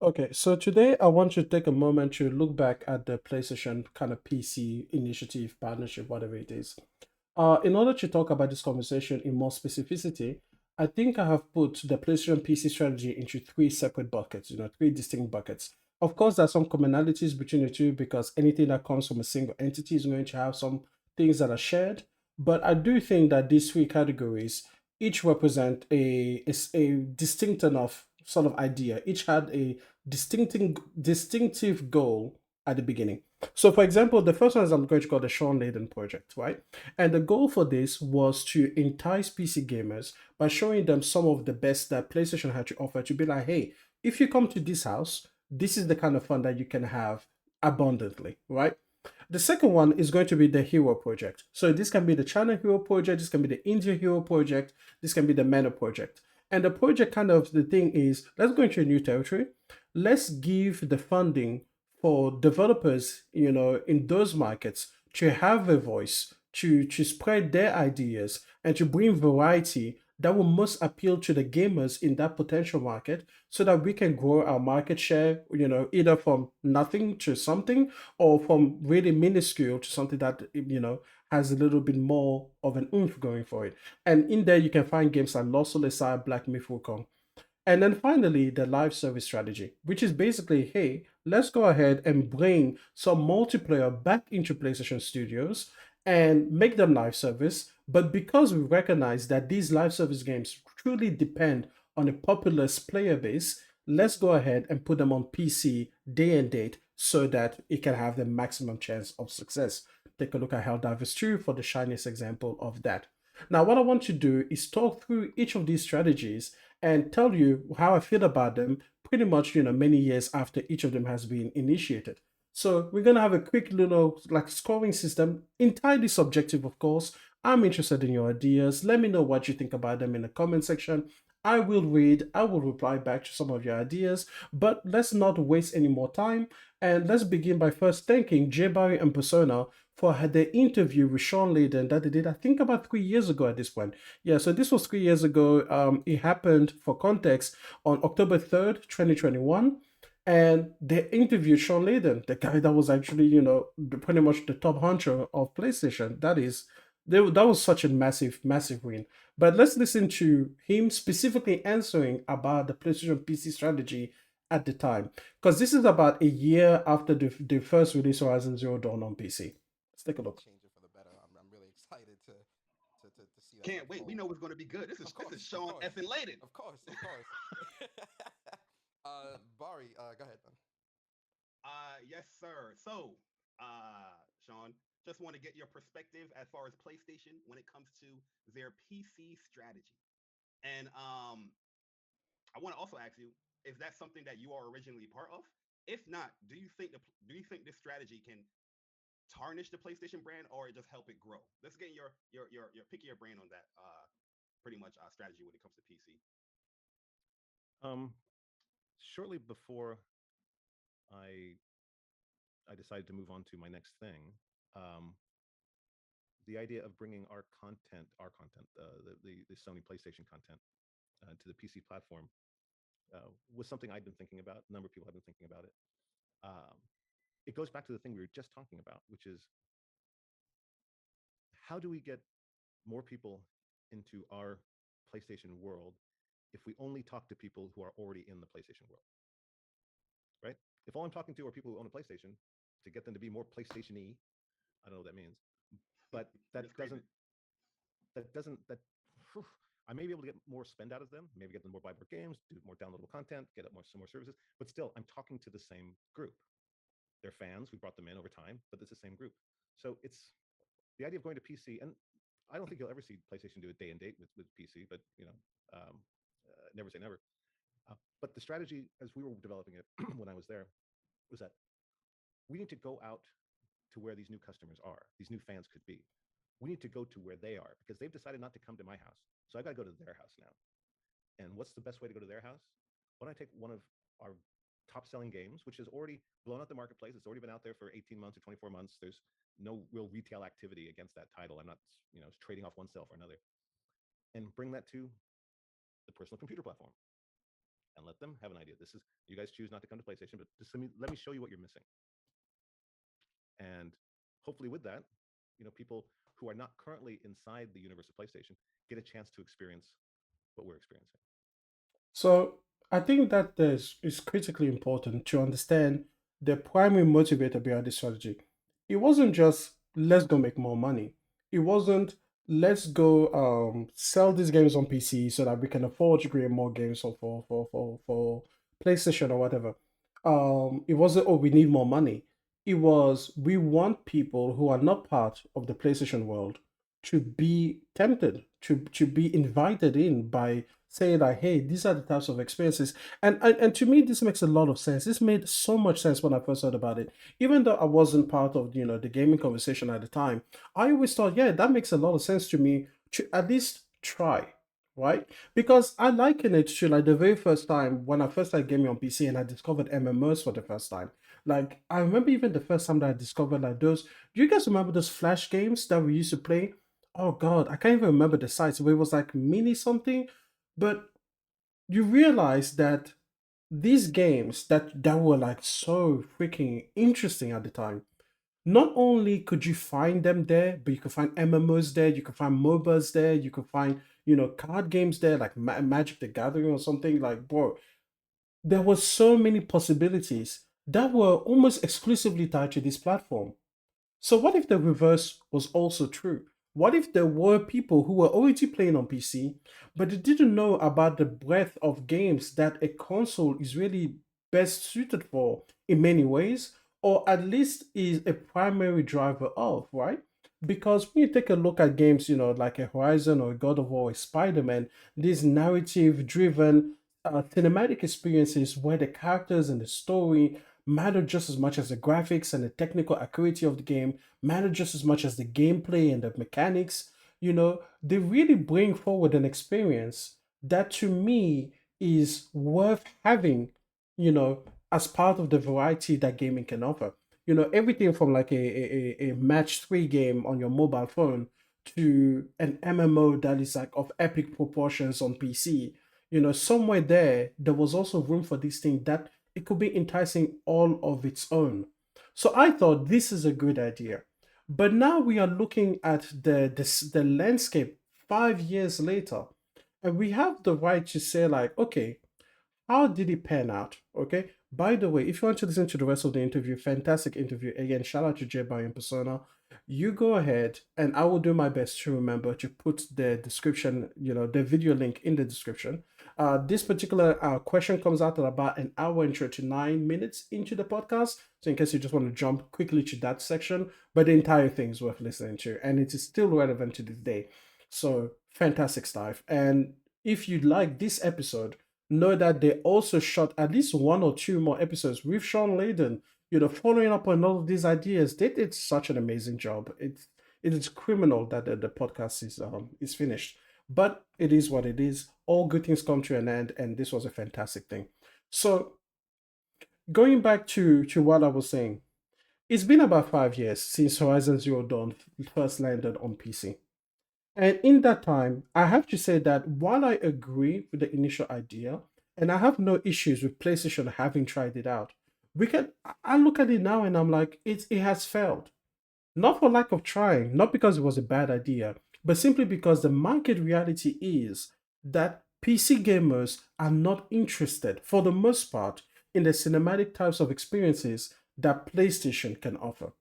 Okay, so today I want you to take a moment to look back at the PlayStation kind of PC initiative, partnership, whatever it is. In order to talk about this conversation in more specificity, I think I have put the PlayStation PC strategy into three separate buckets, three distinct buckets. Of course, there are some commonalities between the two because anything that comes from a single entity is going to have some things that are shared. But I do think that these three categories each represent a distinct enough sort of idea. Each had a distinctive goal at the beginning. So, for example, the first one is I'm going to call the Shawn Layden project, right? And the goal for this was to entice PC gamers by showing them some of the best that PlayStation had to offer to be like, hey, if you come to this house, this is the kind of fun that you can have abundantly, right? The second one is going to be the Hero Project. So this can be the China Hero Project, this can be the India Hero Project, this can be the Mana Project. And the project kind of the thing is let's go into a new territory. Let's give the funding for developers, in those markets to have a voice, to spread their ideas and to bring variety that will most appeal to the gamers in that potential market so that we can grow our market share, either from nothing to something or from really minuscule to something that has a little bit more of an oomph going for it. And in there you can find games like Lost Soul, Black Myth Wukong. And then finally, the live service strategy, which is basically, hey, let's go ahead and bring some multiplayer back into PlayStation Studios and make them live service. But because we recognize that these live service games truly depend on a populous player base, let's go ahead and put them on PC day and date so that it can have the maximum chance of success. Take a look at Helldivers 2 for the shiniest example of that. Now, what I want to do is talk through each of these strategies and tell you how I feel about them pretty much, many years after each of them has been initiated. So we're gonna have a quick little like scoring system, entirely subjective, of course. I'm interested in your ideas. Let me know what you think about them in the comment section. I will read, I will reply back to some of your ideas, but let's not waste any more time. And let's begin by first thanking J Barry and Persona for the interview with Shawn Layden that they did, I think, about 3 years ago at this point. Yeah, so this was 3 years ago. It happened, for context, on October 3rd, 2021. And they interviewed Shawn Layden, the guy that was actually, pretty much the top honcho of PlayStation. That was such a massive, massive win. But let's listen to him specifically answering about the PlayStation PC strategy at the time. Because this is about a year after the first release Horizon Zero Dawn on PC. Let's take a look. Change it for the better. I'm really excited to see that Can't wait. We unfold. know it's going to be good. This is Of this is course, of Sean course, effing Layden. of course, of course. Bari, go ahead. Yes, sir. So, Sean, just want to get your perspective as far as PlayStation when it comes to their PC strategy. And I want to also ask you, is that something that you are originally part of? If not, do you think this strategy can tarnish the PlayStation brand or just help it grow? Let's get your pick your brain on that. Pretty much strategy when it comes to PC. Um, Shortly before I I decided to move on to my next thing, um, the idea of bringing the Sony PlayStation content to the PC platform was something I'd been thinking about. A number of people have been thinking about it. Um, it goes back to the thing we were just talking about, which is how do we get more people into our PlayStation world if we only talk to people who are already in the PlayStation world, right? If all I'm talking to are people who own a PlayStation to get them to be more PlayStation-y, I don't know what that means, but That's crazy. that whew, I may be able to get more spend out of them, maybe get them more buy more games, do more downloadable content, get up some more services, but still I'm talking to the same group. They're fans, we brought them in over time, but it's the same group. So it's the idea of going to PC, and I don't think you'll ever see PlayStation do a day and date with PC, but never say never. But the strategy, as we were developing it when I was there, was that we need to go out to where these new customers are, these new fans could be. We need to go to where they are because they've decided not to come to my house. So I got to go to their house now. And what's the best way to go to their house? Why don't I take one of our top selling games, which has already blown out the marketplace? It's already been out there for 18 months or 24 months. There's no real retail activity against that title. I'm not, trading off one sale for another, and bring that to the personal computer platform. and let them have an idea. This is, you guys choose not to come to PlayStation, but just let me show you what you're missing. And hopefully with that, people who are not currently inside the universe of PlayStation get a chance to experience what we're experiencing. So I think that is critically important to understand the primary motivator behind this strategy. It wasn't just let's go make more money. It wasn't let's go sell these games on PC so that we can afford to create more games for PlayStation or whatever. It wasn't oh we need more money. It was we want people who are not part of the PlayStation world to be tempted, to be invited in by saying that hey these are the types of experiences and to me this makes a lot of sense. This made so much sense when I first heard about it, even though I wasn't part of the gaming conversation at the time. I always thought yeah that makes a lot of sense to me to at least try, right? Because I liken it to like the very first time when I first started gaming on PC and I discovered MMOs for the first time. Like I remember even the first time that I discovered like those, do you guys remember those flash games that we used to play? Oh god, I can't even remember the sites, but it was like mini something. But you realize that these games that were like so freaking interesting at the time, not only could you find them there, but you could find MMOs there, you could find MOBAs there, you could find card games there like Magic the Gathering or something. Like bro, there were so many possibilities that were almost exclusively tied to this platform. So what if the reverse was also true? What if there were people who were already playing on PC, but they didn't know about the breadth of games that a console is really best suited for in many ways, or at least is a primary driver of, right? Because when you take a look at games, like a Horizon or a God of War or Spider-Man, these narrative-driven cinematic experiences where the characters and the story matter just as much as the graphics and the technical accuracy of the game, matter just as much as the gameplay and the mechanics. They really bring forward an experience that to me is worth having, as part of the variety that gaming can offer. Everything from like a match 3 game on your mobile phone to an MMO that is like of epic proportions on PC. Somewhere there was also room for this thing that it could be enticing all of its own. So I thought this is a good idea. But now we are looking at the landscape 5 years later, and we have the right to say like, okay, how did it pan out? Okay. By the way, if you want to listen to the rest of the interview, fantastic interview. Again, shout out to J by in persona. You go ahead and I will do my best to remember to put the description, the video link in the description. This particular question comes out at about an hour and 39 minutes into the podcast. So in case you just want to jump quickly to that section, but the entire thing is worth listening to and it is still relevant to this day. So fantastic stuff. And if you like this episode, know that they also shot at least one or two more episodes with Shawn Layden, following up on all of these ideas. They did such an amazing job. It is criminal that the podcast is finished, but it is what it is. All good things come to an end, and this was a fantastic thing. So going back to what I was saying, it's been about 5 years since Horizon Zero Dawn first landed on PC. And in that time, I have to say that while I agree with the initial idea, and I have no issues with PlayStation having tried it out, I look at it now and I'm like, it has failed. Not for lack of trying, not because it was a bad idea, but simply because the market reality is that PC gamers are not interested, for the most part, in the cinematic types of experiences that PlayStation can offer.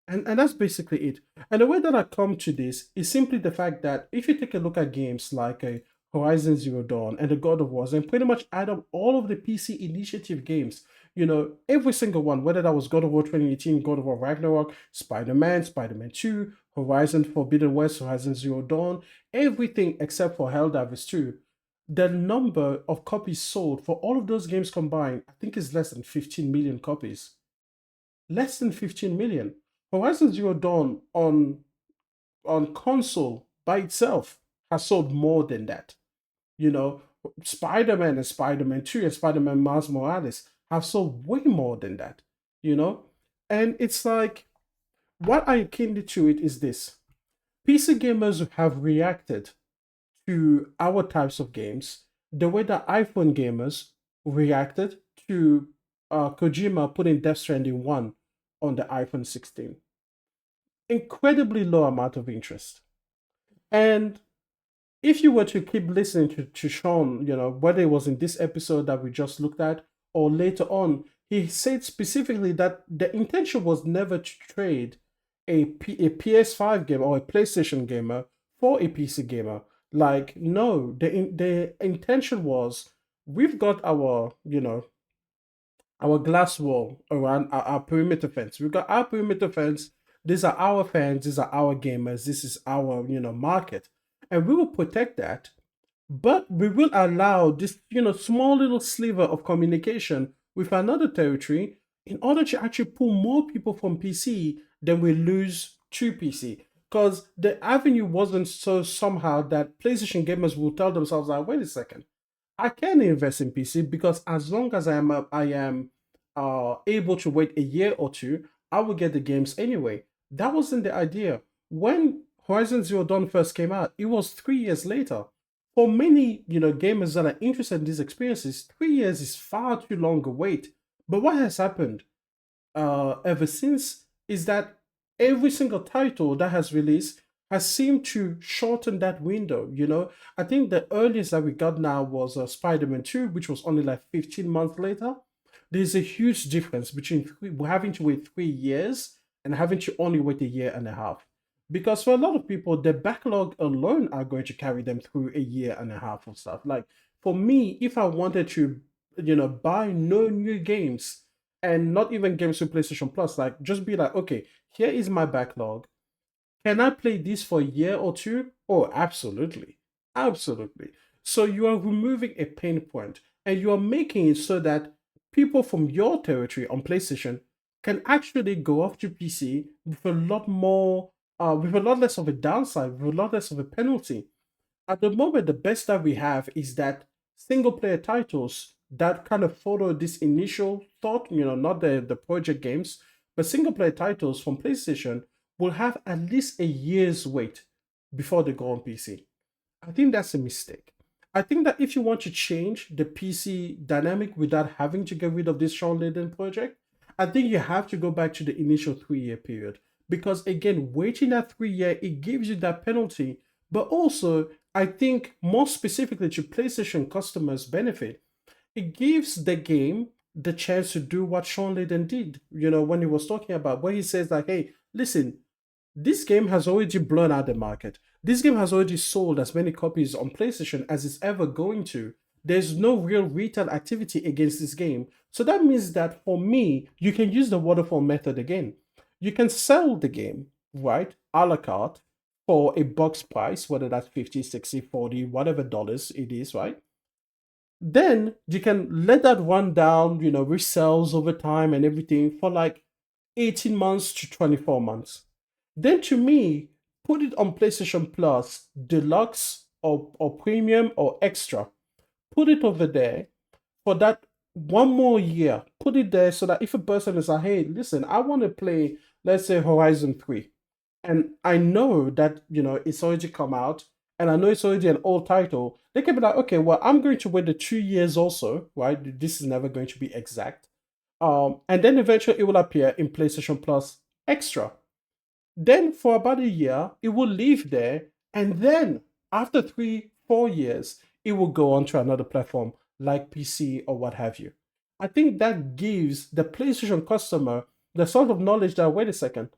And that's basically it. And the way that I come to this is simply the fact that if you take a look at games like a Horizon Zero Dawn and the God of Wars, and pretty much add up all of the PC initiative games, every single one, whether that was God of War 2018, God of War Ragnarok, Spider-Man, Spider-Man 2, Horizon Forbidden West, Horizon Zero Dawn, everything except for Helldivers 2, the number of copies sold for all of those games combined, I think is less than 15 million copies. Less than 15 million. Horizon Zero Dawn on console by itself has sold more than that. You know, Spider-Man and Spider-Man 2 and Spider-Man Miles Morales have sold way more than that, you know? And it's like, what I akin to it is this. PC gamers have reacted to our types of games the way that iPhone gamers reacted to Kojima putting Death Stranding 1 on the iPhone 16. Incredibly low amount of interest. And if you were to keep listening to Shawn, whether it was in this episode that we just looked at or later on, he said specifically that the intention was never to trade a PS5 gamer or a PlayStation gamer for a PC gamer. Like, no, the intention was we've got our glass wall around our perimeter fence. We've got our perimeter fence. These are our fans. These are our gamers. This is our, market. And we will protect that. But we will allow this, small little sliver of communication with another territory in order to actually pull more people from PC than we lose to PC. Because the avenue wasn't so somehow that PlayStation gamers will tell themselves, like, wait a second, I can invest in PC because as long as I am able to wait a year or two, I will get the games anyway. That wasn't the idea. When Horizon Zero Dawn first came out, it was 3 years later. For many, gamers that are interested in these experiences, 3 years is far too long a wait. But what has happened ever since is that every single title that has released has seemed to shorten that window. I think the earliest that we got now was Spider-Man 2, which was only like 15 months later. There's a huge difference between having to wait 3 years and having to only wait a year and a half. Because for a lot of people, the backlog alone are going to carry them through a year and a half of stuff. Like for me, if I wanted to, buy no new games and not even games with PlayStation Plus, like just be like, okay, here is my backlog. Can I play this for a year or two? Oh, absolutely. Absolutely. So you are removing a pain point and you are making it so that people from your territory on PlayStation can actually go off to PC with a lot more, with a lot less of a downside, with a lot less of a penalty. At the moment, the best that we have is that single player titles that kind of follow this initial thought, not the project games, but single player titles from PlayStation will have at least a year's wait before they go on PC. I think that's a mistake. I think that if you want to change the PC dynamic without having to get rid of this Shawn Layden project, I think you have to go back to the initial 3 year period. Because again, waiting that 3 year, it gives you that penalty. But also, I think more specifically to PlayStation customers' benefit, it gives the game the chance to do what Shawn Layden did, when he was talking about, where he says like, hey, listen, this game has already blown out the market. This game has already sold as many copies on PlayStation as it's ever going to. There's no real retail activity against this game. So that means that for me, you can use the waterfall method again. You can sell the game, right, a la carte for a box price, whether that's 50, 60, 40, whatever dollars it is, right? Then you can let that run down, resells over time and everything for like 18 months to 24 months. Then to me, put it on PlayStation Plus, Deluxe or Premium or Extra. Put it over there for that one more year. Put it there so that if a person is like, hey, listen, I want to play, let's say, Horizon 3. And I know that, it's already come out and I know it's already an old title. They can be like, okay, well, I'm going to wait the 2 years also, right? This is never going to be exact. And then eventually it will appear in PlayStation Plus Extra. Then for about a year, it will live there. And then after 3-4 years, it will go on to another platform like PC or what have you. I think that gives the PlayStation customer the sort of knowledge that, wait a second,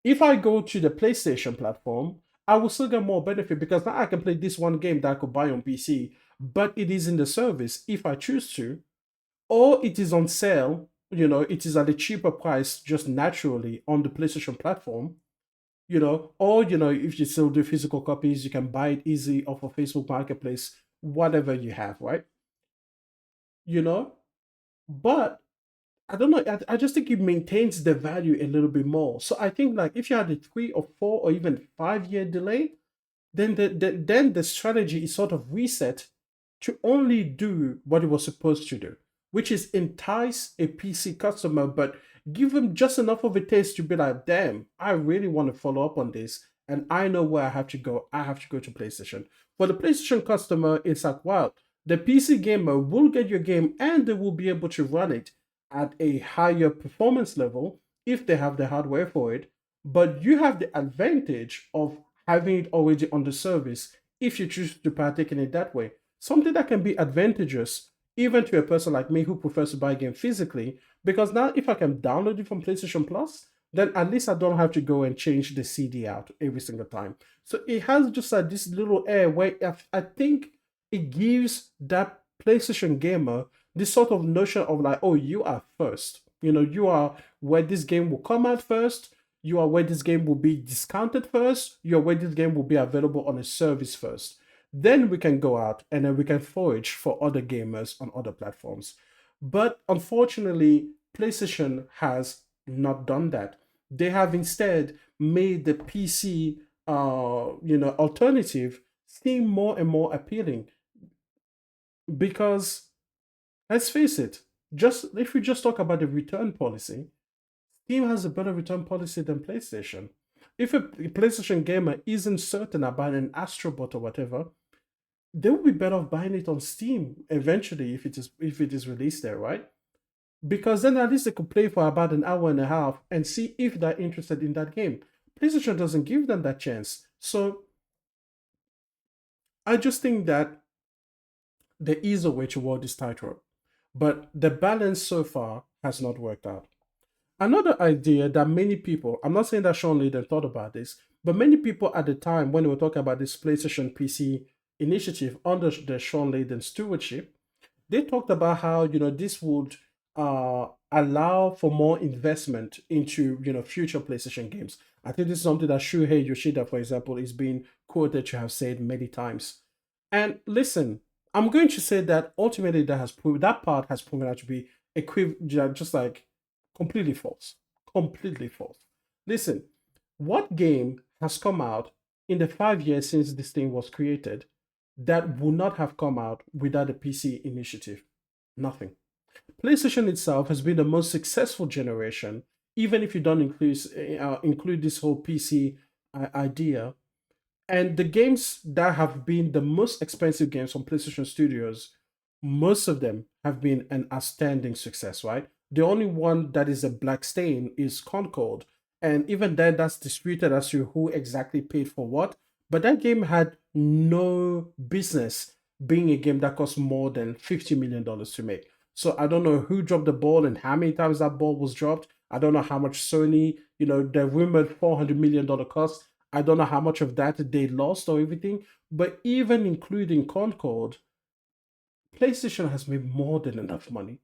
if I go to the PlayStation platform, I will still get more benefit because now I can play this one game that I could buy on PC, but it is in the service if I choose to, or it is on sale, it is at a cheaper price just naturally on the PlayStation platform, or if you still do physical copies, you can buy it easy off of Facebook Marketplace, whatever you have, right? You know, but I don't know. I just think it maintains the value a little bit more. So I think like if you had a 3 or 4 or even 5 year delay, then the strategy is sort of reset to only do what it was supposed to do, which is entice a PC customer, but give them just enough of a taste to be like, damn, I really want to follow up on this. And I know where I have to go. I have to go to PlayStation. For the PlayStation customer, it's like, wow, The PC gamer will get your game and they will be able to run it at a higher performance level if they have the hardware for it. But you have the advantage of having it already on the service if you choose to partake in it that way. Something that can be advantageous even to a person like me who prefers to buy a game physically, because now if I can download it from PlayStation Plus, then at least I don't have to go and change the CD out every single time. So it has just like this little air where I think it gives that PlayStation gamer this sort of notion of like, oh, you are first. You know, you are where this game will come out first. You are where this game will be discounted first. You are where this game will be available on a service first. Then we can go out and then we can forage for other gamers on other platforms. But unfortunately, PlayStation has not done that. They have instead made the PC, alternative seem more and more appealing because let's face it, just if we just talk about the return policy, Steam has a better return policy than PlayStation. If a PlayStation gamer isn't certain about an Astrobot or whatever, they will be better off buying it on Steam eventually if it is released there, right? Because then at least they could play for about an hour and a half and see if they're interested in that game. PlayStation doesn't give them that chance. So I just think that there is a way to walk this tightrope. But the balance so far has not worked out. Another idea that many people, I'm not saying that Shawn Layden thought about this, but many people at the time when they were talking about this PlayStation PC initiative under the Shawn Layden stewardship, they talked about how this would allow for more investment into future PlayStation games. I think this is something that Shuhei Yoshida, for example, is being quoted to have said many times. And listen, I'm going to say that ultimately that part has proven out to be just like completely false. Completely false. Listen, what game has come out in the 5 years since this thing was created that would not have come out without the PC initiative? Nothing. PlayStation itself has been the most successful generation, even if you don't include this whole PC idea. And the games that have been the most expensive games from PlayStation Studios, most of them have been an outstanding success, right? The only one that is a black stain is Concord. And even then, that's disputed as to who exactly paid for what. But that game had no business being a game that cost more than $50 million to make. So I don't know who dropped the ball and how many times that ball was dropped. I don't know how much Sony, the rumored $400 million cost. I don't know how much of that they lost or everything. But even including Concord, PlayStation has made more than enough money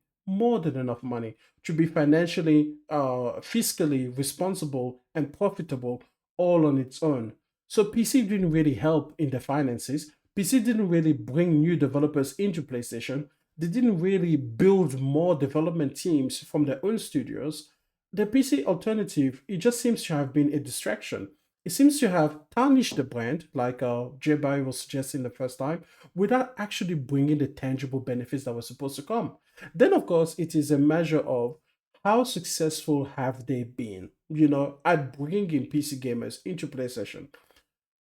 to be financially, fiscally responsible and profitable all on its own. So PC didn't really help in the finances. PC didn't really bring new developers into PlayStation. They didn't really build more development teams from their own studios. The PC alternative, it just seems to have been a distraction. It seems to have tarnished the brand, like Jay Barry was suggesting the first time, without actually bringing the tangible benefits that were supposed to come. Then, of course, it is a measure of how successful have they been, at bringing PC gamers into PlayStation.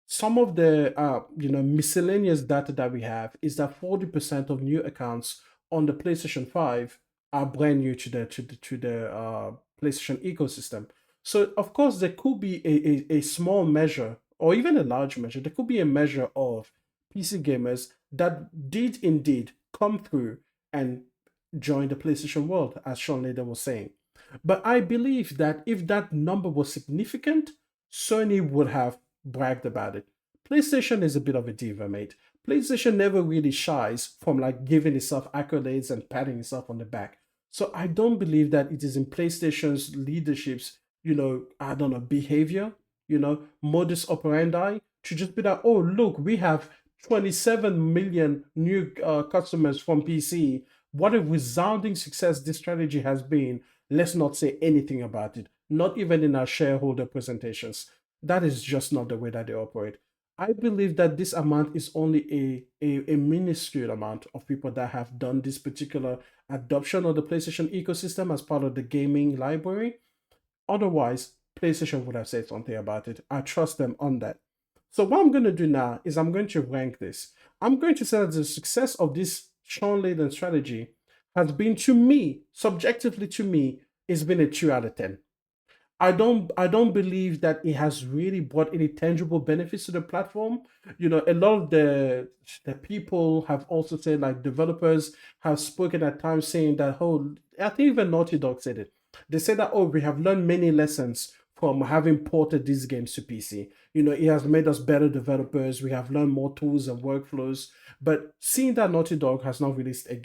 Some of the miscellaneous data that we have is that 40% of new accounts on the PlayStation 5 are brand new to the PlayStation ecosystem. So of course there could be a small measure or even a large measure. There could be a measure of PC gamers that did indeed come through and join the PlayStation world, as Shawn Layden was saying. But I believe that if that number was significant, Sony would have bragged about it. PlayStation is a bit of a diva, mate. PlayStation never really shies from like giving itself accolades and patting itself on the back. So I don't believe that it is in PlayStation's leadership's, I don't know, behavior, modus operandi to just be like, oh, look, we have 27 million new customers from PC. What a resounding success this strategy has been. Let's not say anything about it, not even in our shareholder presentations. That is just not the way that they operate. I believe that this amount is only a minuscule amount of people that have done this particular adoption of the PlayStation ecosystem as part of the gaming library. Otherwise, PlayStation would have said something about it. I trust them on that. So what I'm going to do now is I'm going to rank this. I'm going to say that the success of this Shawn Layden strategy has been, to me, subjectively to me, it's been a 2 out of 10. I don't believe that it has really brought any tangible benefits to the platform. A lot of the people have also said, like, developers have spoken at times saying that, oh, I think even Naughty Dog said it. They said that, oh, we have learned many lessons from having ported these games to PC. It has made us better developers. We have learned more tools and workflows. But seeing that Naughty Dog has not released a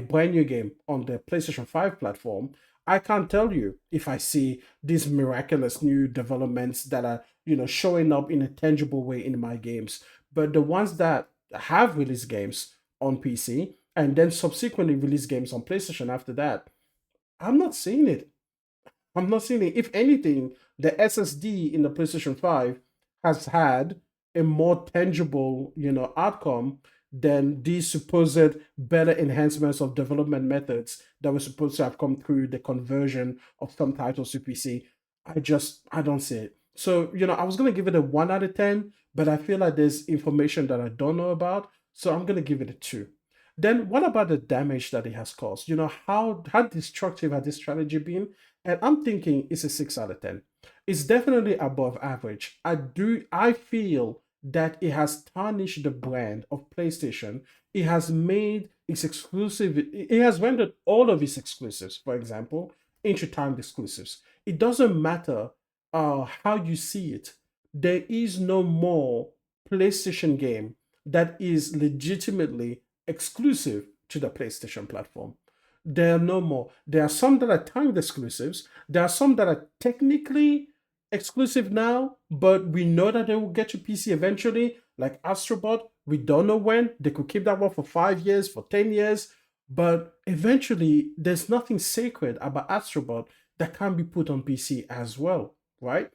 brand new game on the PlayStation 5 platform, I can't tell you if I see these miraculous new developments that are, showing up in a tangible way in my games. But the ones that have released games on PC and then subsequently released games on PlayStation after that, I'm not seeing it. I'm not seeing it. If anything, the SSD in the PlayStation 5 has had a more tangible, outcome than these supposed better enhancements of development methods that were supposed to have come through the conversion of some titles to PC. I don't see it. So, I was gonna give it a 1 out of 10, but I feel like there's information that I don't know about. So I'm gonna give it a 2. Then what about the damage that it has caused? How destructive has this strategy been? And I'm thinking it's a 6 out of 10. It's definitely above average. I feel that it has tarnished the brand of PlayStation. It has made its exclusive, it has rendered all of its exclusives, for example, into timed exclusives. It doesn't matter how you see it. There is no more PlayStation game that is legitimately exclusive to the PlayStation platform. There are no more. There are some that are timed exclusives. There are some that are technically exclusive now, but we know that they will get to PC eventually, like Astrobot. We don't know when. They could keep that one for 5 years, for 10 years, but eventually there's nothing sacred about Astrobot that can be put on PC as well, right?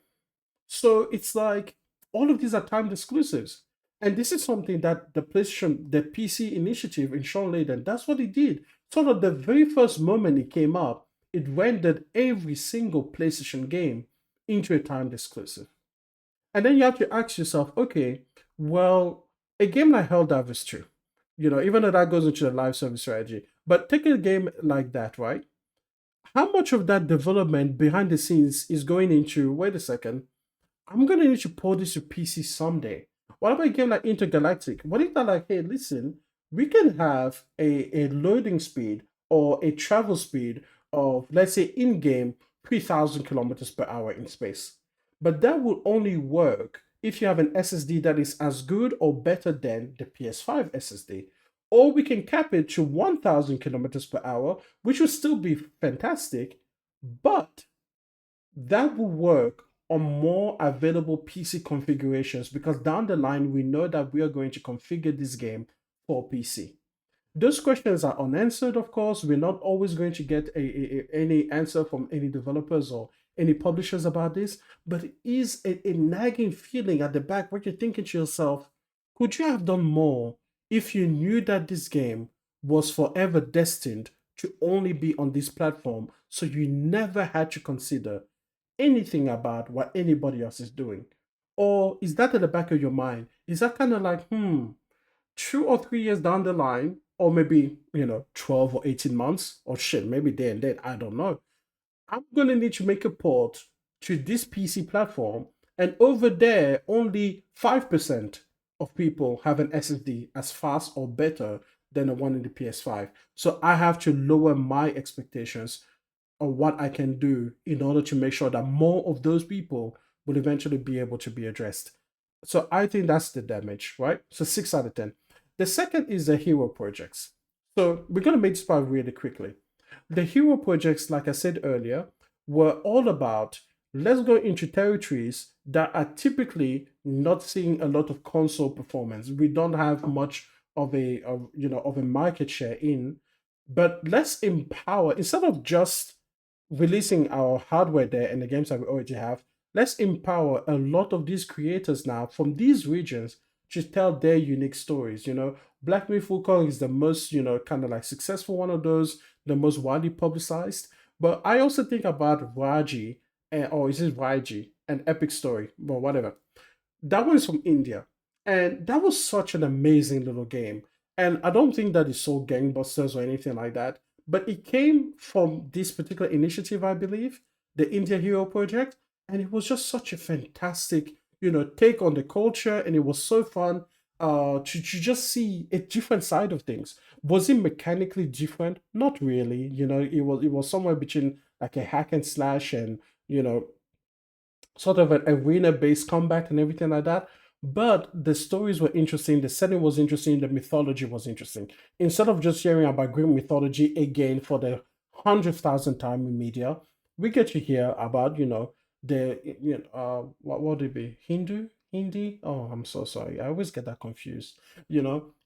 So it's like all of these are timed exclusives. And this is something that the PC initiative in Shawn Layden, that's what it did. So that the very first moment it came up, it rendered every single PlayStation game into a timed exclusive. And then you have to ask yourself, okay, well, a game like Helldivers 2, even though that goes into the live service strategy, but take a game like that, right? How much of that development behind the scenes is going into, wait a second, I'm gonna need to port this to PC someday. What about a game like Intergalactic? What if they're like, hey, listen, we can have a loading speed or a travel speed of, let's say, in-game 3,000 kilometers per hour in space. But that will only work if you have an SSD that is as good or better than the PS5 SSD. Or we can cap it to 1,000 kilometers per hour, which will still be fantastic, but that will work on more available PC configurations because down the line, we know that we are going to configure this game for PC. Those questions are unanswered, of course. We're not always going to get any answer from any developers or any publishers about this, but it is a nagging feeling at the back where you're thinking to yourself, could you have done more if you knew that this game was forever destined to only be on this platform so you never had to consider anything about what anybody else is doing? Or is that at the back of your mind? Is that kind of like, 2 or 3 years down the line, or maybe, 12 or 18 months, or shit, maybe day and date, I don't know. I'm going to need to make a port to this PC platform, and over there, only 5% of people have an SSD as fast or better than the one in the PS5. So I have to lower my expectations on what I can do in order to make sure that more of those people will eventually be able to be addressed. So I think that's the damage, right? So 6 out of 10. The second is the hero projects. So we're going to make this part really quickly. The hero projects, like I said earlier, were all about, let's go into territories that are typically not seeing a lot of console performance. We don't have much of a market share in, but let's empower, instead of just releasing our hardware there and the games that we already have, let's empower a lot of these creators now from these regions to tell their unique stories. Black Myth Wukong is the most, kind of like successful one of those, the most widely publicized. But I also think about Raji, or is it Raji, an epic story, but whatever. That one is from India. And that was such an amazing little game. And I don't think that is so gangbusters or anything like that. But it came from this particular initiative, I believe, the India Hero Project. And it was just such a fantastic, take on the culture. And it was so fun to just see a different side of things. Was it mechanically different? Not really. It was somewhere between like a hack and slash and, you know, sort of an arena-based combat and everything like that. But the stories were interesting, the setting was interesting, the mythology was interesting. Instead of just hearing about Greek mythology again for the 100,000th time in media, we get to hear about, what would it be? Hindi? Oh, I'm so sorry. I always get that confused,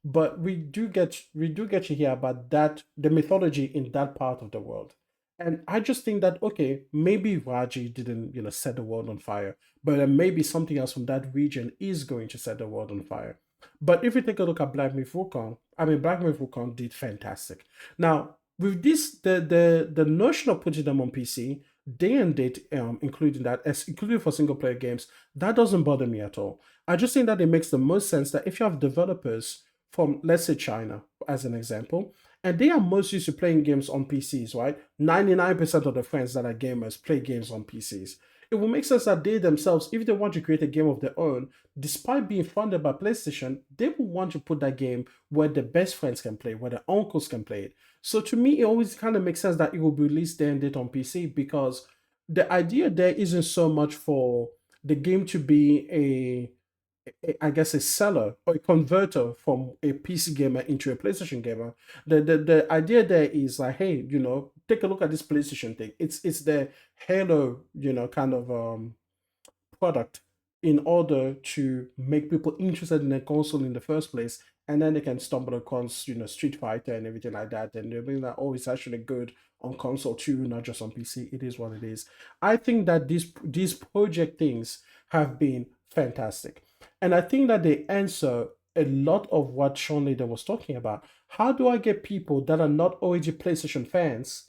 But we do get to hear about that, the mythology in that part of the world. And I just think that okay, maybe Raji didn't, set the world on fire, but then maybe something else from that region is going to set the world on fire. But if you take a look at Black Myth Wukong, I mean Black Myth Wukong did fantastic. Now, with this, the notion of putting them on PC, day and date, including that, as including for single player games, that doesn't bother me at all. I just think that it makes the most sense that if you have developers from, let's say, China, as an example, and they are most used to playing games on PCs, right? 99% of the friends that are gamers play games on PCs. It will make sense that they themselves, if they want to create a game of their own, despite being funded by PlayStation, they will want to put that game where the best friends can play, where the uncles can play it. So to me, it always kind of makes sense that it will be released there and date on PC because the idea there isn't so much for the game to be I guess a seller or a converter from a PC gamer into a PlayStation gamer. The idea there is like, hey, take a look at this PlayStation thing. It's the Halo, kind of product in order to make people interested in a console in the first place, and then they can stumble across Street Fighter and everything like that, and they'll be like, oh, it's actually good on console too, not just on PC. It is what it is. I think that these project things have been fantastic, and I think that they answer a lot of what Shawn Layden was talking about. How do I get people that are not already PlayStation fans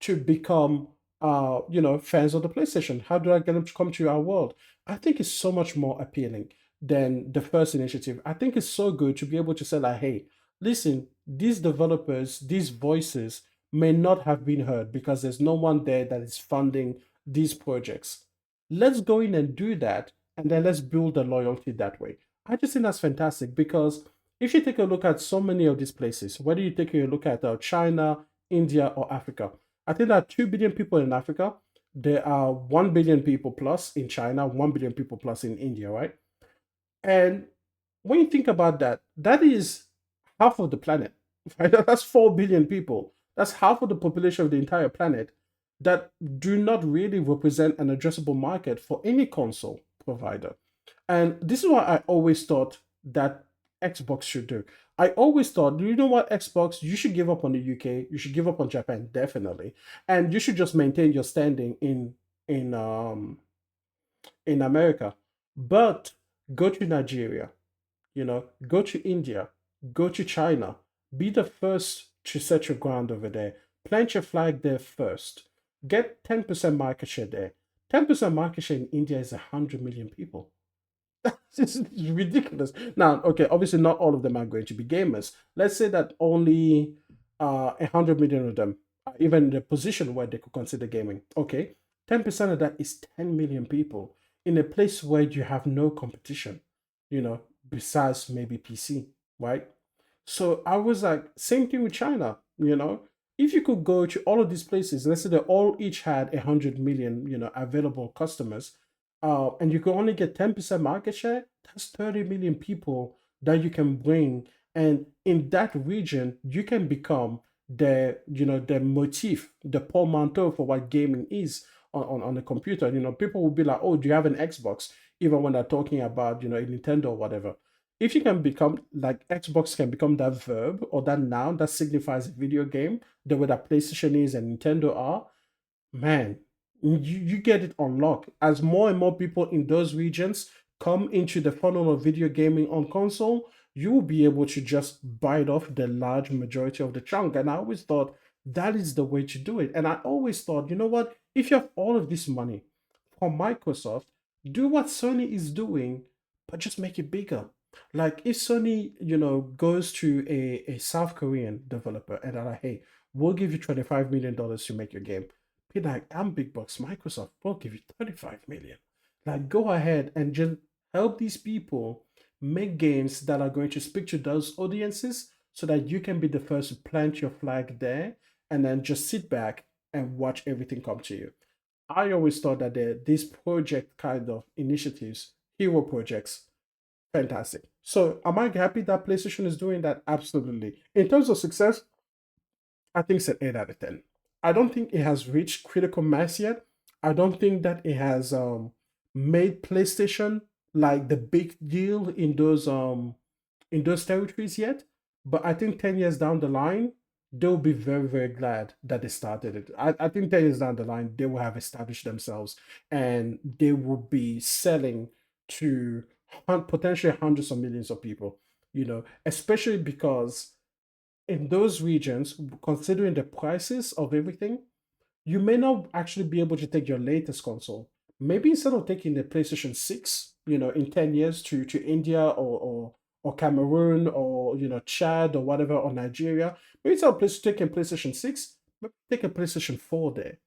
to become fans of the PlayStation? How do I get them to come to our world? I think it's so much more appealing than the first initiative. I think it's so good to be able to say like, hey, listen, these developers, these voices may not have been heard because there's no one there that is funding these projects. Let's go in and do that, and then let's build the loyalty that way. I just think that's fantastic because if you take a look at so many of these places, whether you take a look at China, India, or Africa, I think there are 2 billion people in Africa. There are 1 billion people plus in China, 1 billion people plus in India, right? And when you think about that, that is half of the planet, right? That's 4 billion people. That's half of the population of the entire planet that do not really represent an addressable market for any console provider. And this is what I always thought that Xbox should do. I always thought, do you know what, Xbox, you should give up on the UK, you should give up on Japan, definitely. And you should just maintain your standing in in America. But go to Nigeria, go to India, go to China, be the first to set your ground over there. Plant your flag there first. Get 10% market share there. 10% market share in India is 100 million people. This is ridiculous. Now, okay, obviously not all of them are going to be gamers. Let's say that only 100 million of them are even in the position where they could consider gaming. Okay, 10% of that is 10 million people in a place where you have no competition, besides maybe PC, right? So I was like, same thing with China. If you could go to all of these places, let's say they all each had 100 million, available customers, and you can only get 10% market share, that's 30 million people that you can bring. And in that region, you can become the motif, the portmanteau for what gaming is on the computer. People will be like, oh, do you have an Xbox? Even when they're talking about, a Nintendo or whatever. If you can become like Xbox can become that verb or that noun that signifies a video game, the way that PlayStation is and Nintendo are, man, you get it unlocked. As more and more people in those regions come into the funnel of video gaming on console, you will be able to just bite off the large majority of the chunk. And I always thought that is the way to do it. And I always thought, you know what? If you have all of this money from Microsoft, do what Sony is doing, but just make it bigger. Like if Sony, goes to a South Korean developer and they're like, hey, we'll give you $25 million to make your game. Be like, I'm big bucks. Microsoft will give you 35 million. Like, go ahead and just help these people make games that are going to speak to those audiences so that you can be the first to plant your flag there and then just sit back and watch everything come to you. I always thought that these project kind of initiatives, hero projects, fantastic. So, am I happy that PlayStation is doing that? Absolutely. In terms of success, I think it's an 8 out of 10. I don't think it has reached critical mass yet. I don't think that it has made PlayStation like the big deal in those territories yet. But I think 10 years down the line, they'll be very, very glad that they started it. I think 10 years down the line, they will have established themselves and they will be selling to potentially hundreds of millions of people, especially because in those regions, considering the prices of everything, you may not actually be able to take your latest console. Maybe instead of taking the PlayStation 6, in 10 years to India or Cameroon or Chad or whatever or Nigeria, maybe instead of taking PlayStation 6, maybe take a PlayStation 4 there,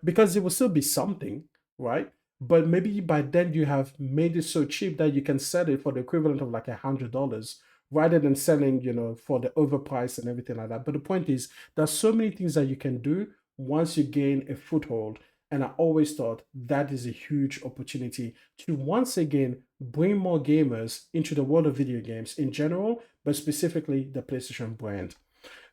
because it will still be something, right? But maybe by then you have made it so cheap that you can sell it for the equivalent of like $100 rather than selling, for the overprice and everything like that. But the point is, there's so many things that you can do once you gain a foothold. And I always thought that is a huge opportunity to once again bring more gamers into the world of video games in general, but specifically the PlayStation brand.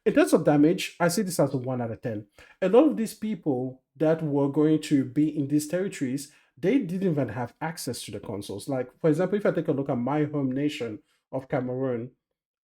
In terms of damage, I see this as a 1 out of 10. A lot of these people that were going to be in these territories, they didn't even have access to the consoles. Like, for example, if I take a look at my home nation of Cameroon,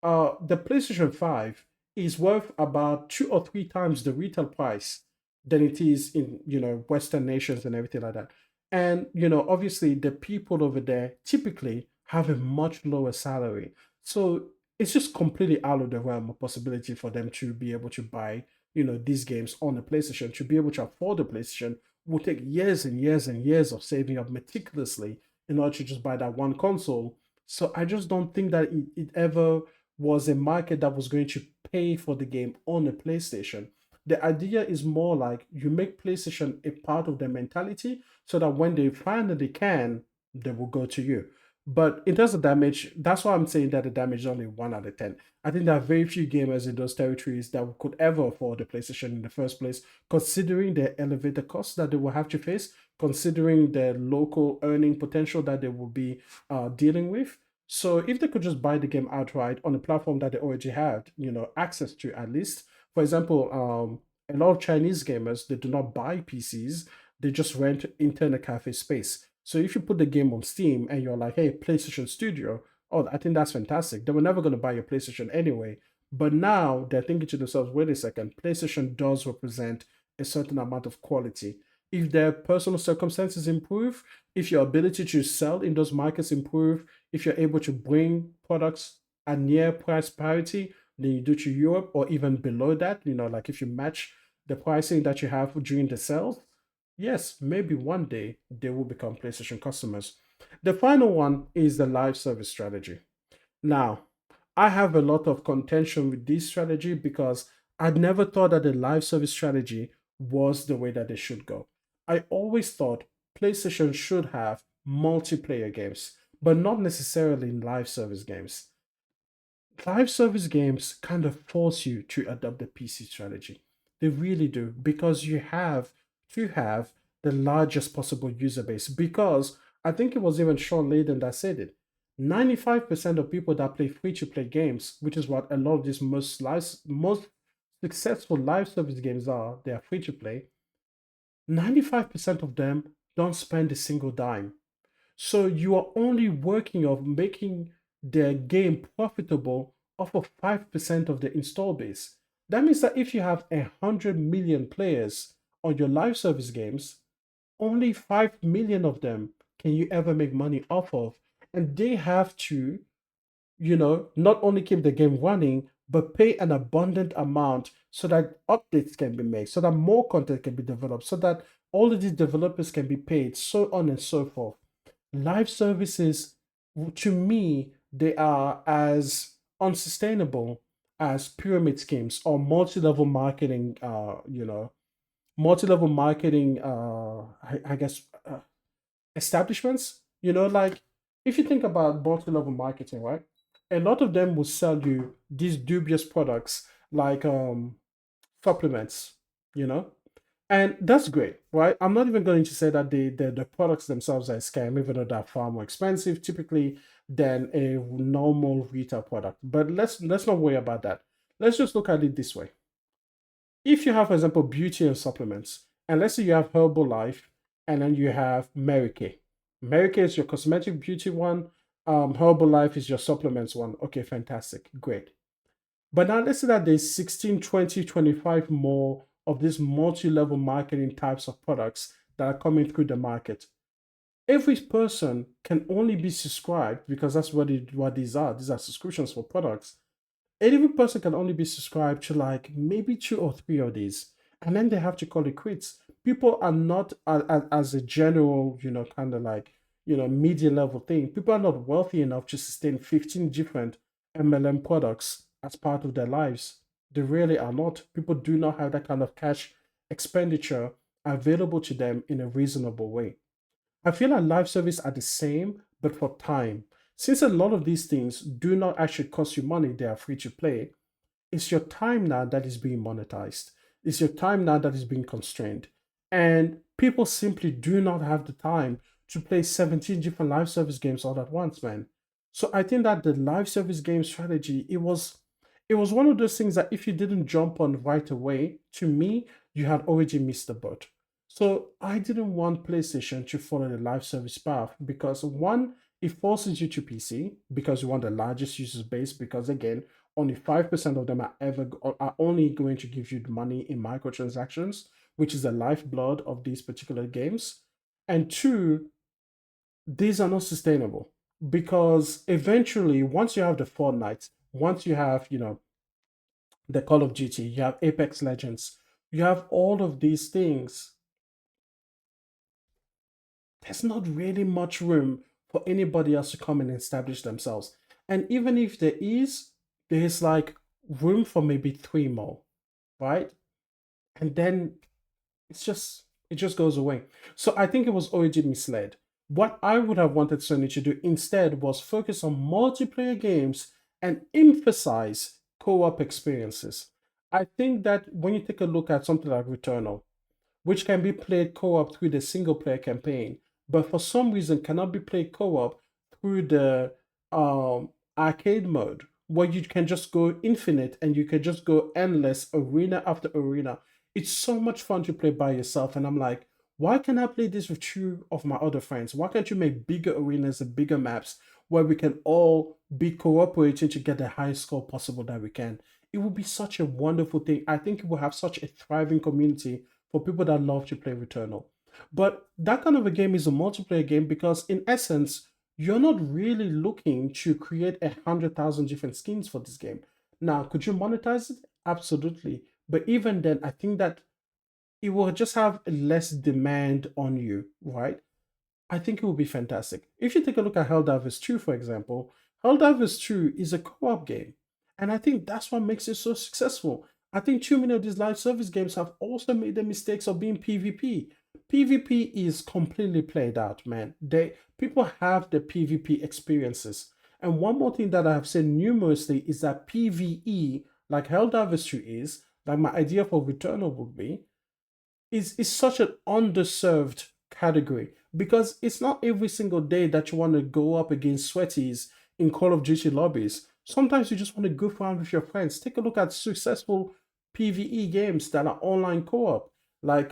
the PlayStation 5 is worth about 2 or 3 times the retail price than it is in, Western nations and everything like that. And, obviously, the people over there typically have a much lower salary. So it's just completely out of the realm of possibility for them to be able to buy, these games on the PlayStation. To be able to afford the PlayStation will take years and years and years of saving up meticulously in order to just buy that one console. So I just don't think that it ever was a market that was going to pay for the game on the PlayStation. The idea is more like you make PlayStation a part of their mentality so that when they finally can, they will go to you. But in terms of damage, that's why I'm saying that the damage is only 1 out of 10. I think there are very few gamers in those territories that could ever afford the PlayStation in the first place, considering the elevated costs that they will have to face, considering the local earning potential that they will be dealing with. So if they could just buy the game outright on a platform that they already had, access to at least. For example, a lot of Chinese gamers, they do not buy PCs, they just rent internet cafe space. So if you put the game on Steam and you're like, hey, PlayStation Studio, oh, I think that's fantastic. They were never going to buy your PlayStation anyway. But now they're thinking to themselves, wait a second, PlayStation does represent a certain amount of quality. If their personal circumstances improve, if your ability to sell in those markets improve, if you're able to bring products at near price parity than you do to Europe or even below that, like if you match the pricing that you have during the sales, yes, maybe one day they will become PlayStation customers. The final one is the live service strategy. Now, I have a lot of contention with this strategy because I'd never thought that the live service strategy was the way that they should go. I always thought PlayStation should have multiplayer games, but not necessarily live service games. Live service games kind of force you to adopt the PC strategy. They really do because you have to have the largest possible user base. Because I think it was even Shawn Layden that said it. 95% of people that play free to play games, which is what a lot of these most successful live service games are, they are free to play. 95% of them don't spend a single dime. So you are only working of making the game profitable off of 5% of the install base. That means that if you have 100 million players on your live service games, only 5 million of them can you ever make money off of. And they have to, not only keep the game running, but pay an abundant amount so that updates can be made, so that more content can be developed, so that all of these developers can be paid, so on and so forth. Live services, to me, they are as unsustainable as pyramid schemes or multi-level marketing, multi-level marketing, I guess, establishments. Like if you think about multi-level marketing, right? A lot of them will sell you these dubious products like supplements, you know, and that's great, right? I'm not even going to say that the products themselves are a scam, even though they're far more expensive typically than a normal retail product. But let's not worry about that. Let's just look at it this way. If you have, for example, beauty and supplements, and let's say you have Herbalife, and then you have Mary Kay. Mary Kay is your cosmetic beauty one. Herbalife is your supplements one. Okay, fantastic, great. But now let's say that there's 16, 20, 25 more of these multi-level marketing types of products that are coming through the market. Every person can only be subscribed because that's what these are. These are subscriptions for products. Every person can only be subscribed to like maybe 2 or 3 of these, and then they have to call it quits. People are not, as a general, kind of like, media level thing. People are not wealthy enough to sustain 15 different MLM products as part of their lives. They really are not. People do not have that kind of cash expenditure available to them in a reasonable way. I feel like live service are the same, but for time. Since a lot of these things do not actually cost you money, they are free to play. It's your time now that is being monetized. It's your time now that is being constrained. And people simply do not have the time to play 17 different live service games all at once, man. So I think that the live service game strategy, it was one of those things that if you didn't jump on right away, to me, you had already missed the boat. So I didn't want PlayStation to follow the live service path because one, it forces you to PC because you want the largest user base because again, only 5% of them are only going to give you the money in microtransactions, which is the lifeblood of these particular games. And two, these are not sustainable because eventually, once you have the Fortnite, once you have, the Call of Duty, you have Apex Legends, you have all of these things, there's not really much room for anybody else to come and establish themselves. And even if there's like room for maybe 3 more, right? And then it just goes away. So I think it was already misled. What I would have wanted Sony to do instead was focus on multiplayer games and emphasize co-op experiences. I think that when you take a look at something like Returnal, which can be played co-op through the single player campaign, but for some reason cannot be played co-op through the arcade mode, where you can just go infinite and you can just go endless arena after arena. It's so much fun to play by yourself, and I'm like, why can't I play this with 2 of my other friends? Why can't you make bigger arenas and bigger maps where we can all be cooperating to get the highest score possible that we can? It would be such a wonderful thing. I think it will have such a thriving community for people that love to play Returnal. But that kind of a game is a multiplayer game because, in essence, you're not really looking to create 100,000 different skins for this game. Now, could you monetize it? Absolutely. But even then, I think that it will just have less demand on you, right? I think it would be fantastic. If you take a look at Helldivers 2, for example, Helldivers 2 is a co-op game. And I think that's what makes it so successful. I think too many of these live service games have also made the mistakes of being PvP. PvP is completely played out, man. People have the PvP experiences. And one more thing that I have said numerously is that PvE, like Helldivers 2 is, like my idea for Returnal would be, is such an underserved category because it's not every single day that you want to go up against sweaties in Call of Duty lobbies. Sometimes you just want to goof around with your friends. Take a look at successful PvE games that are online co-op, like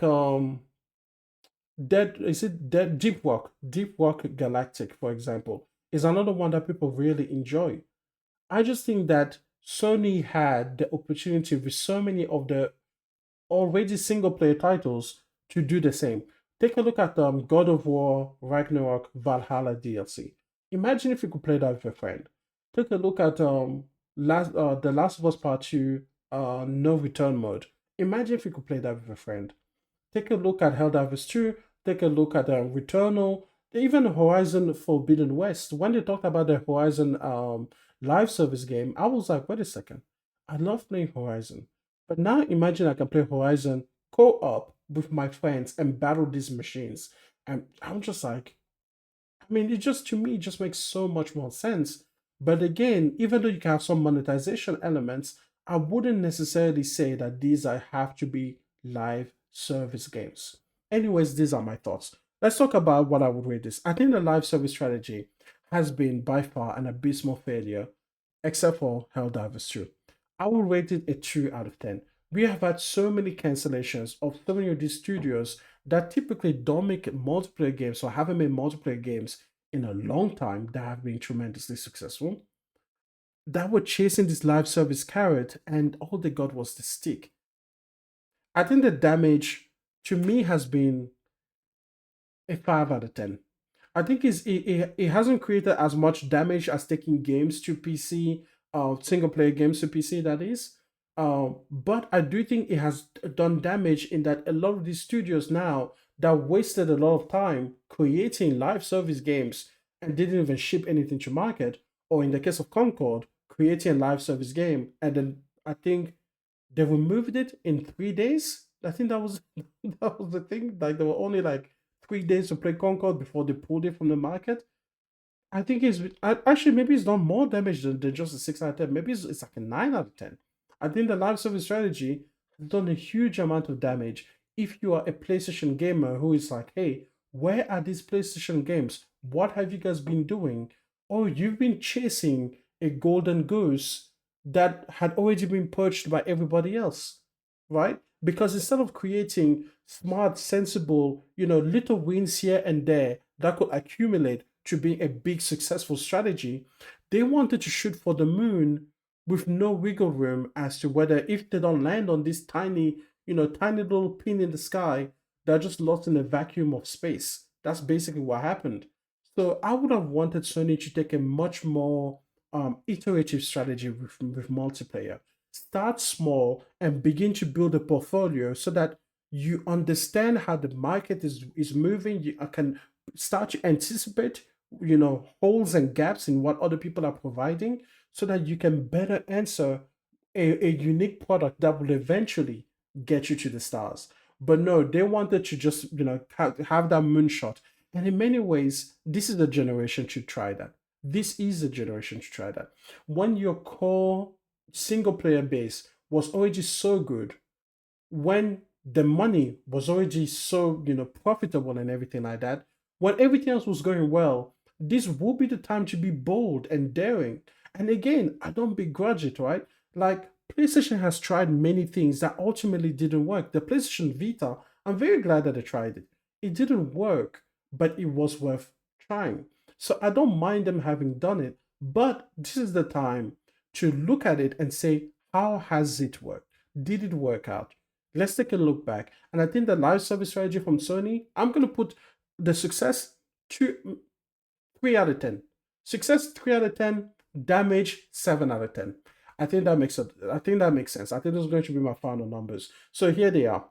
Deep Rock Galactic, for example, is another one that people really enjoy. I just think that Sony had the opportunity with so many of the already single player titles to do the same. Take a look at God of War Ragnarok Valhalla DLC. Imagine if you could play that with a friend. Take a look at The Last of Us Part 2 No Return mode. Imagine if you could play that with a friend. Take a look at Helldivers 2. Take a look at Returnal. Even Horizon Forbidden West, when they talked about the Horizon live service game, I was like, wait a second, I love playing Horizon, but now imagine I can play Horizon co-op with my friends and battle these machines, and I'm just like, I mean, it just to me it just makes so much more sense. But again, even though you can have some monetization elements, I wouldn't necessarily say that these are have to be live service games. Anyways, these are my thoughts. Let's talk about what I would rate this. I think the live service strategy has been by far an abysmal failure, except for Helldivers 2. I will rate it a 2 out of 10. We have had so many cancellations of so many of these studios that typically don't make multiplayer games or haven't made multiplayer games in a long time that have been tremendously successful, that were chasing this live service carrot and all they got was the stick. I think the damage to me has been a 5 out of 10. I think it hasn't created as much damage as taking games to PC, single player games to PC, that is. But I do think it has done damage in that a lot of these studios now that wasted a lot of time creating live service games and didn't even ship anything to market, or in the case of Concord, creating a live service game and then I think they removed it in 3 days. I think that was that was the thing. Like there were only like 3 days to play Concord before they pulled it from the market. I think actually maybe it's done more damage than just a 6 out of 10. Maybe it's like a 9 out of 10. I think the live service strategy has done a huge amount of damage. If you are a PlayStation gamer who is like, hey, where are these PlayStation games? What have you guys been doing? Oh, you've been chasing a golden goose that had already been poached by everybody else, right? Because instead of creating smart, sensible, little wins here and there that could accumulate to being a big successful strategy, they wanted to shoot for the moon with no wiggle room as to whether if they don't land on this tiny, tiny little pin in the sky, they're just lost in a vacuum of space. That's basically what happened. So I would have wanted Sony to take a much more iterative strategy with multiplayer. Start small and begin to build a portfolio so that you understand how the market is moving. You can start to anticipate holes and gaps in what other people are providing so that you can better answer a unique product that will eventually get you to the stars. But no, they wanted to just have that moonshot. And in many ways, this is the generation to try that. This is the generation to try that. When your core single player base was already so good, when the money was already so profitable and everything like that, when everything else was going well, this will be the time to be bold and daring. And again, I don't begrudge it, right? Like PlayStation has tried many things that ultimately didn't work. The PlayStation Vita, I'm very glad that they tried it. It didn't work, but it was worth trying. So I don't mind them having done it, but this is the time to look at it and say, how has it worked? Did it work out? Let's take a look back. And I think the live service strategy from Sony, I'm going to put the success 3 out of 10. Success 3 out of 10, damage 7 out of 10. I think that makes sense. I think those are going to be my final numbers. So here they are.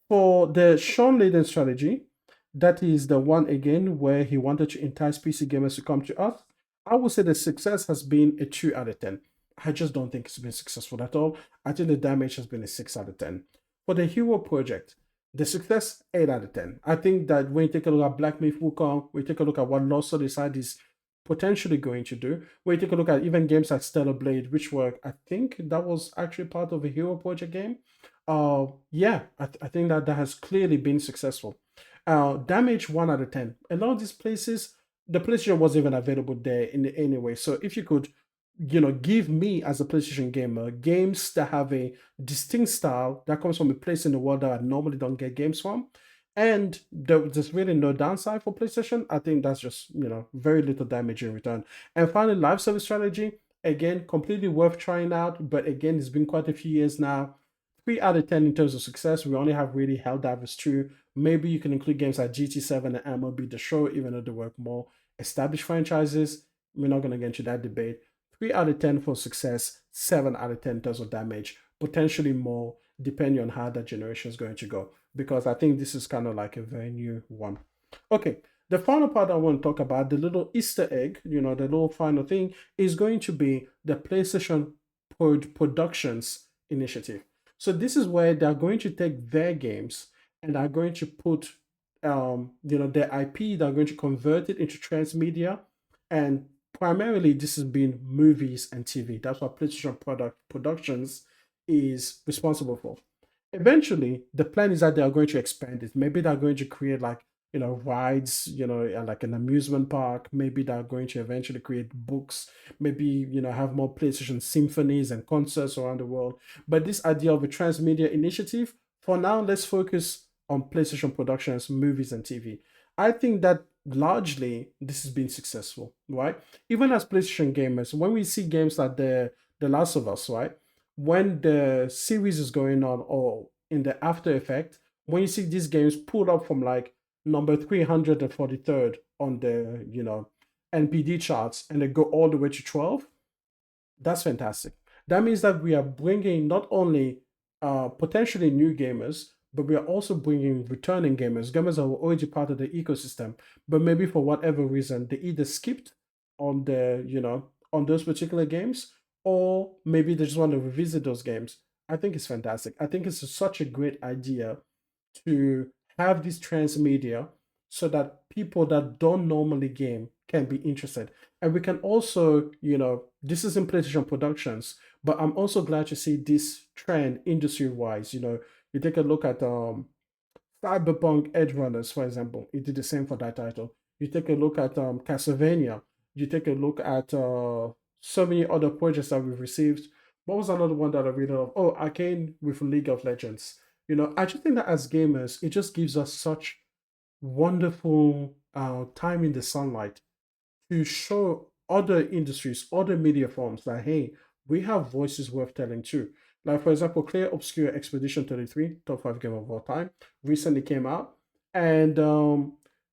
For the Shawn Layden strategy, that is the one again where he wanted to entice PC gamers to come to us. I would say the success has been a 2 out of 10. I just don't think it's been successful at all. I think the damage has been a 6 out of 10. For the Hero Project, the success 8 out of 10. I think that when you take a look at Black Myth Wukong, we take a look at what Lost Soul Decide is potentially going to do. When you take a look at even games like Stellar Blade, which were, I think that was actually part of a Hero Project game. Yeah, I think that has clearly been successful. Damage 1 out of 10. A lot of these places, the PlayStation wasn't even available there in any way. So if you could, give me as a PlayStation gamer games that have a distinct style that comes from a place in the world that I normally don't get games from, and there's really no downside for PlayStation, I think that's just very little damage in return. And finally, live service strategy, again, completely worth trying out. But again, it's been quite a few years now. 3 out of 10 in terms of success. We only have really Helldivers 2. Maybe you can include games like GT7 and MLB The Show, even though they work more established franchises. We're not going to get into that debate. 3 out of 10 for success, 7 out of 10 in terms of damage, potentially more depending on how that generation is going to go. Because I think this is kind of like a very new one. Okay, The final part I want to talk about, the little Easter egg, the little final thing, is going to be the PlayStation Productions initiative. So this is where they're going to take their games and are going to put, their IP. They're going to convert it into transmedia, and primarily this has been movies and TV. That's what PlayStation Productions is responsible for. Eventually, the plan is that they are going to expand it. Maybe they're going to create like rides, like an amusement park. Maybe they're going to eventually create books. Maybe have more PlayStation symphonies and concerts around the world. But this idea of a transmedia initiative, for now, let's focus on PlayStation Productions, movies, and TV. I think that largely this has been successful, right? Even as PlayStation gamers, when we see games like the Last of Us, right? When the series is going on, or in the After Effect, when you see these games pulled up from like number 343rd on the NPD charts, and they go all the way to 12, that's fantastic. That means that we are bringing not only potentially new gamers, but we are also bringing returning gamers, gamers that were already part of the ecosystem, but maybe for whatever reason they either skipped on the on those particular games, or maybe they just want to revisit those games. I think it's fantastic. I think it's such a great idea to have this transmedia so that people that don't normally game can be interested. And we can also, this is in PlayStation Productions, but I'm also glad to see this trend industry wise. You take a look at Cyberpunk Edge Runners, for example. It did the same for that title. You take a look at Castlevania. You take a look at so many other projects that we've received. What was another one that I really love? Oh, Arcane with League of Legends. I just think that as gamers, it just gives us such wonderful time in the sunlight to show other industries, other media forms that, hey, we have voices worth telling too. Like, for example, Clear Obscure Expedition 33, top 5 game of all time, recently came out. And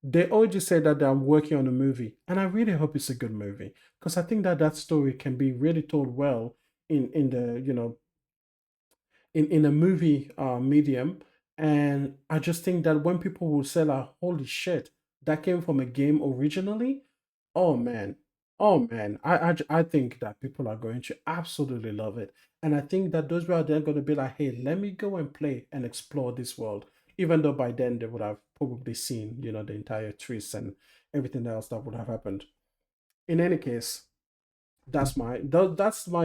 they already said that they're working on a movie. And I really hope it's a good movie, because I think that that story can be really told well in the, in a movie medium. And I just think that when people will say like, holy shit, that came from a game originally, oh man, oh man, I think that people are going to absolutely love it. And I think that those people are then going to be like, hey, let me go and play and explore this world, even though by then they would have probably seen the entire twist and everything else that would have happened. In any case, that's my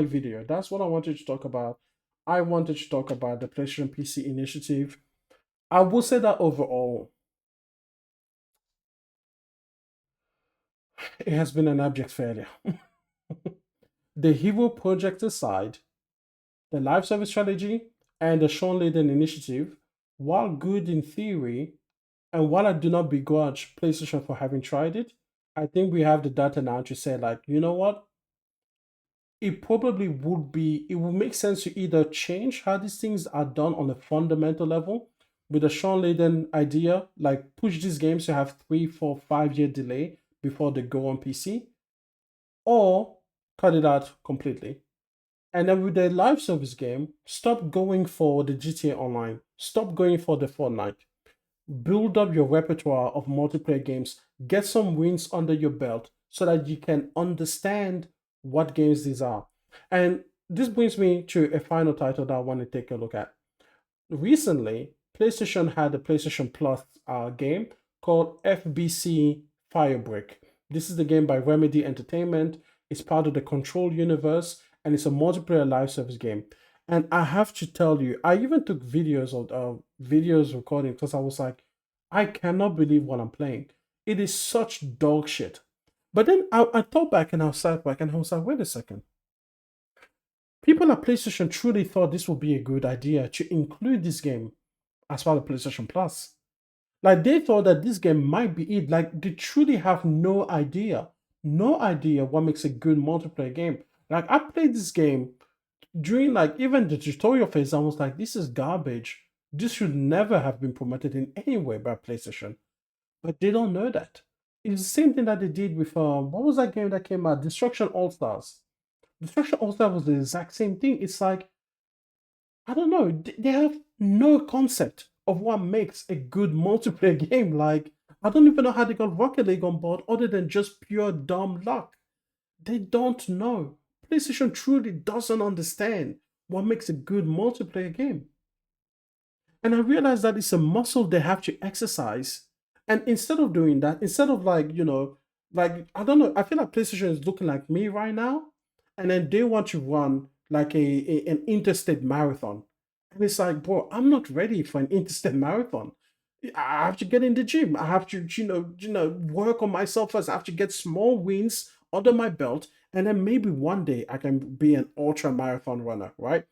video. That's what I wanted to talk about. I wanted to talk about the PlayStation PC initiative. I will say that overall, it has been an abject failure. The Hero project aside, the live service strategy and the Shawn Layden initiative, while good in theory, and while I do not begrudge PlayStation for having tried it, I think we have the data now to say, like, you know what? It would make sense to either change how these things are done on a fundamental level with the Shawn Layden idea, like push these games to have 3, 4, 5 year delay before they go on PC, or cut it out completely. And then with the live service game, stop going for the GTA Online, stop going for the Fortnite. Build up your repertoire of multiplayer games, get some wins under your belt so that you can understand what games these are. And this brings me to a final title that I want to take a look at. Recently, PlayStation had a PlayStation Plus game called FBC Firebreak. This is the game by Remedy Entertainment. It's part of the Control universe, and it's a multiplayer live service game. And I have to tell you, I even took videos of videos recording, because I was like, I cannot believe what I'm playing. It is such dog shit. But then I thought back and I sat back and I was like, wait a second. People at PlayStation truly thought this would be a good idea to include this game as part of PlayStation Plus. Like, they thought that this game might be it. Like, they truly have no idea what makes a good multiplayer game. Like, I played this game during like even the tutorial phase. I was like, this is garbage. This should never have been promoted in any way by PlayStation. But they don't know that. It's the same thing that they did with what was that game that came out? Destruction All Stars. Destruction All Stars was the exact same thing. It's like, I don't know, they have no concept of what makes a good multiplayer game. Like, I don't even know how they got Rocket League on board other than just pure dumb luck. They don't know. PlayStation truly doesn't understand what makes a good multiplayer game. And I realized that it's a muscle they have to exercise. And instead of doing that, instead of like, like, I don't know, I feel like PlayStation is looking like me right now. And then they want to run like an interstate marathon. And it's like, bro, I'm not ready for an interstate marathon. I have to get in the gym. I have to, work on myself first. I have to get small wins under my belt. And then maybe one day I can be an ultra marathon runner, right?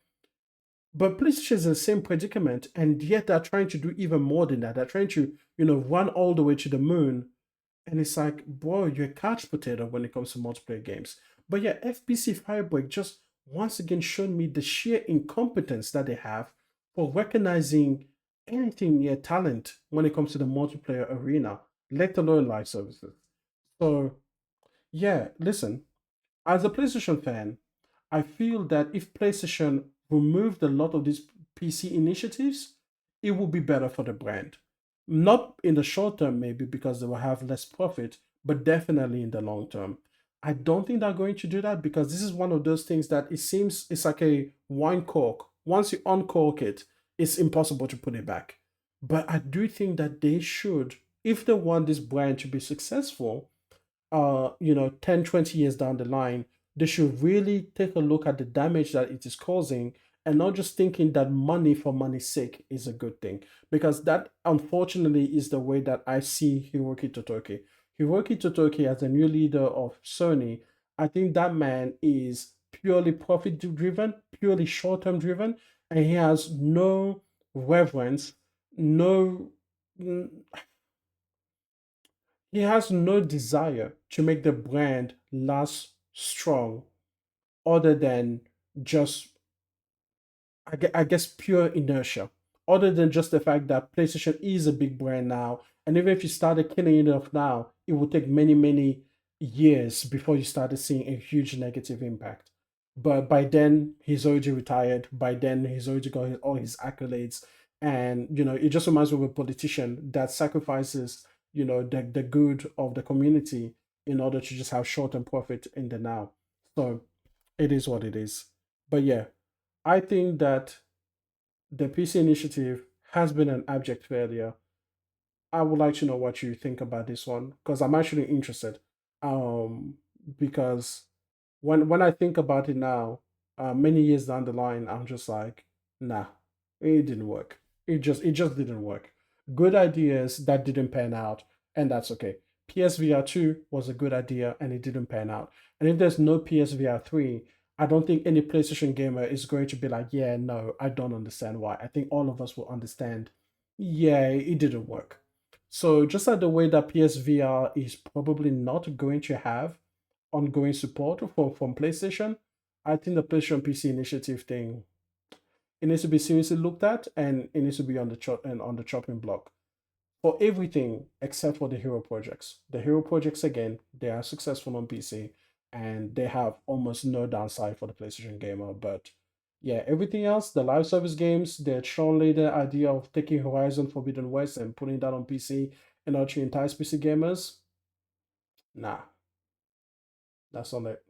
But PlayStation is in the same predicament, and yet they're trying to do even more than that. They're trying to, run all the way to the moon. And it's like, bro, you're a couch potato when it comes to multiplayer games. But yeah, FBC Firebreak just once again showed me the sheer incompetence that they have for recognizing anything near talent when it comes to the multiplayer arena, let alone live services. So yeah, listen, as a PlayStation fan, I feel that if PlayStation removed a lot of these PC initiatives, it would be better for the brand. Not in the short term, maybe because they will have less profit, but definitely in the long term. I don't think they're going to do that because this is one of those things that it seems it's like a wine cork. Once you uncork it, it's impossible to put it back. But I do think that they should, if they want this brand to be successful, 10, 20 years down the line, they should really take a look at the damage that it is causing and not just thinking that money for money's sake is a good thing. Because that, unfortunately, is the way that I see Hiroki Totoki. Hiroki Totoki, as the new leader of Sony, I think that man is purely profit driven, purely short term driven, and he has no reverence, no he has no desire to make the brand last strong other than just, I guess, pure inertia. Other than just the fact that PlayStation is a big brand now, and even if you started killing it off now, it will take many, many years before you started seeing a huge negative impact. But by then, he's already retired. By then, he's already got all his accolades. And, it just reminds me of a politician that sacrifices, the good of the community in order to just have short-term profit in the now. So it is what it is. But yeah, I think that the PC initiative has been an abject failure. I would like to know what you think about this one because I'm actually interested. Um, because when I think about it now, many years down the line, I'm just like, nah, it didn't work. It just didn't work. Good ideas that didn't pan out, and that's okay. PSVR 2 was a good idea and it didn't pan out. And if there's no PSVR 3, I don't think any PlayStation gamer is going to be like, yeah, no, I don't understand why. I think all of us will understand, yeah, it didn't work. So just like the way that PSVR is probably not going to have ongoing support from PlayStation, I think the PlayStation PC initiative thing, it needs to be seriously looked at and it needs to be on the on the chopping block for everything except for the hero projects. The hero projects again, they are successful on PC and they have almost no downside for the PlayStation gamer. But yeah, everything else, the live service games, the Shawn Layden idea of taking Horizon Forbidden West and putting that on PC and not to entice PC gamers, nah, that's not it.